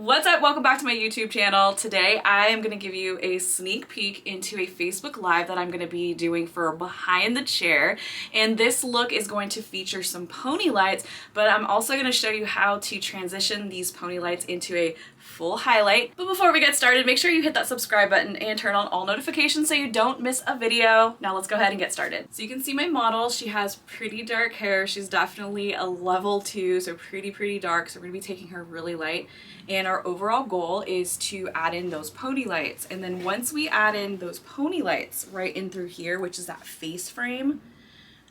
What's up? Welcome back to my YouTube channel. Today I am going to give you a sneak peek into a Facebook Live that I'm going to be doing for Behind the Chair, and this look is going to feature some pony lights, but I'm also going to show you how to transition these pony lights into a full highlight. But before we get started, make sure you hit that subscribe button and turn on all notifications so you don't miss a video. Now let's go ahead and get started. So you can see my model. She has pretty dark hair. She's definitely a level 2, so pretty dark. So we're going to be taking her really light. And our overall goal is to add in those pony lights. And then once we add in those pony lights right in through here, which is that face frame,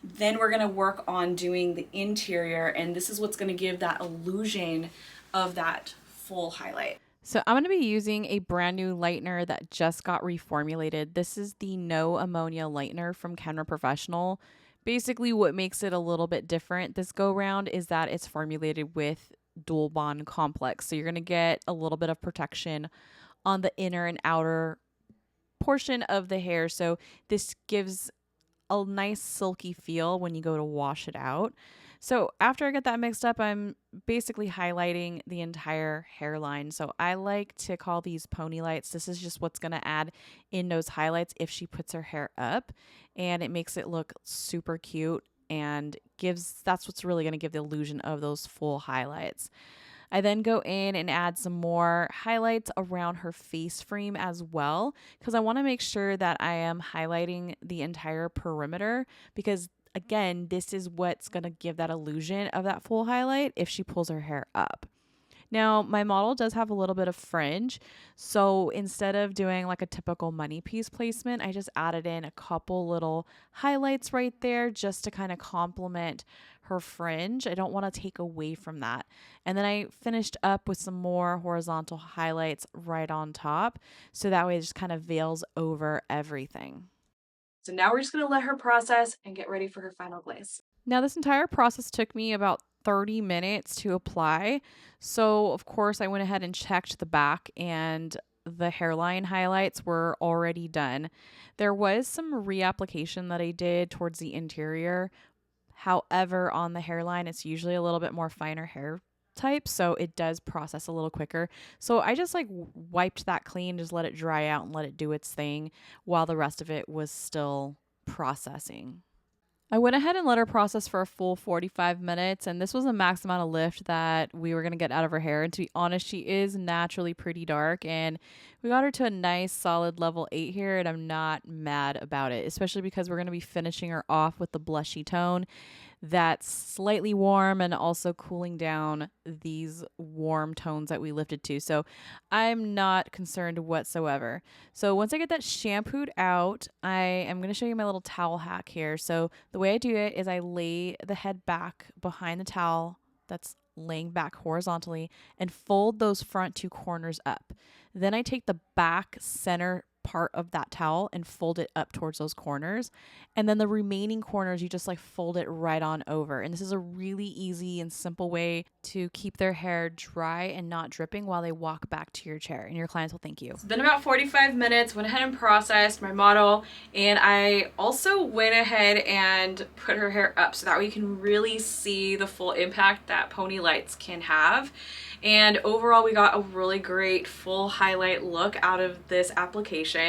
then we're going to work on doing the interior. And this is what's going to give that illusion of that full highlight. So I'm going to be using a brand new lightener that just got reformulated. This is the No Ammonia lightener from Kenra Professional. Basically what makes it a little bit different this go round is that it's formulated with dual bond complex. So you're going to get a little bit of protection on the inner and outer portion of the hair. So this gives a nice silky feel when you go to wash it out. So after I get that mixed up, I'm basically highlighting the entire hairline. So I like to call these pony lights. This is just what's going to add in those highlights if she puts her hair up, and it makes it look super cute and that's what's really going to give the illusion of those full highlights. I then go in and add some more highlights around her face frame as well, because I want to make sure that I am highlighting the entire perimeter, because again, this is what's going to give that illusion of that full highlight if she pulls her hair up. Now, my model does have a little bit of fringe, so instead of doing like a typical money piece placement, I just added in a couple little highlights right there just to kind of complement her fringe. I don't want to take away from that. And then I finished up with some more horizontal highlights right on top, so that way it just kind of veils over everything. So now we're just going to let her process and get ready for her final glaze. Now, this entire process took me about 30 minutes to apply. So, of course, I went ahead and checked the back, and the hairline highlights were already done. There was some reapplication that I did towards the interior. However, on the hairline, it's usually a little bit more finer hair type, so it does process a little quicker. So I just like wiped that clean, just let it dry out and let it do its thing while the rest of it was still processing. I went ahead and let her process for a full 45 minutes, and this was the max amount of lift that we were going to get out of her hair. And to be honest, she is naturally pretty dark, and we got her to a nice solid level 8 here, and I'm not mad about it, especially because we're going to be finishing her off with the blushy tone that's slightly warm and also cooling down these warm tones that we lifted to. So I'm not concerned whatsoever. So once I get that shampooed out, I am going to show you my little towel hack here. So the way I do it is I lay the head back behind the towel that's laying back horizontally and fold those front 2 corners up. Then I take the back center part of that towel and fold it up towards those corners, and then the remaining corners you just like fold it right on over. And this is a really easy and simple way to keep their hair dry and not dripping while they walk back to your chair, and your clients will thank you. It's been about 45 minutes. Went ahead and processed my model, and I also went ahead and put her hair up so that way you can really see the full impact that pony lights can have. And overall, we got a really great full highlight look out of this application.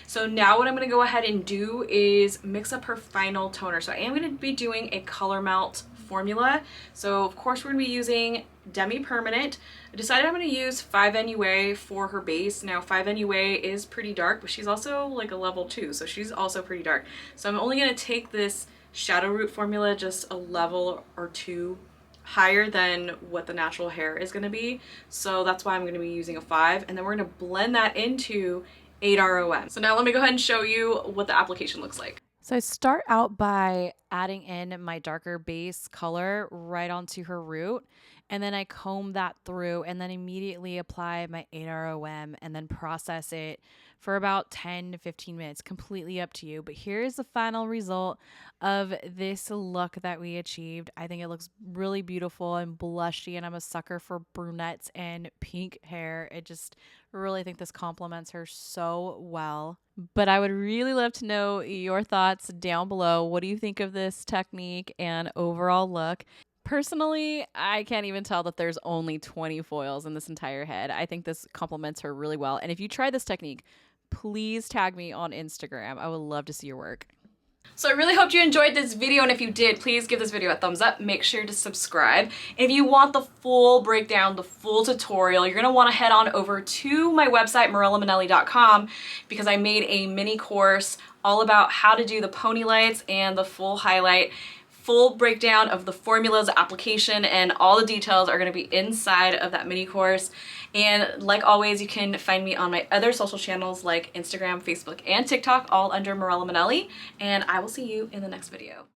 So now what I'm going to go ahead and do is mix up her final toner. So I am going to be doing a color melt formula. So of course we're going to be using Demi Permanent. I decided I'm going to use 5 NUA for her base. Now 5 NUA is pretty dark, but she's also like a level 2, so she's also pretty dark. So I'm only going to take this Shadow Root formula just a level or 2 higher than what the natural hair is going to be. So that's why I'm going to be using a 5, and then we're going to blend that into 8 ROM. So now let me go ahead and show you what the application looks like. So I start out by adding in my darker base color right onto her root, and then I comb that through and then immediately apply my 8 ROM and then process it for about 10 to 15 minutes, completely up to you. But here's the final result of this look that we achieved. I think it looks really beautiful and blushy, and I'm a sucker for brunettes and pink hair. I just really think this complements her so well. But I would really love to know your thoughts down below. What do you think of this technique and overall look? Personally, I can't even tell that there's only 20 foils in this entire head. I think this complements her really well. And if you try this technique, please tag me on Instagram. I would love to see your work. So I really hope you enjoyed this video, and if you did, please give this video a thumbs up. Make sure to subscribe. And if you want the full breakdown, the full tutorial, you're gonna wanna head on over to my website, mirellamanelli.com, because I made a mini course all about how to do the pony lights and the full highlight. Full breakdown of the formulas, application, and all the details are going to be inside of that mini course. And like always, you can find me on my other social channels like Instagram, Facebook, and TikTok, all under Mirella Manelli. And I will see you in the next video.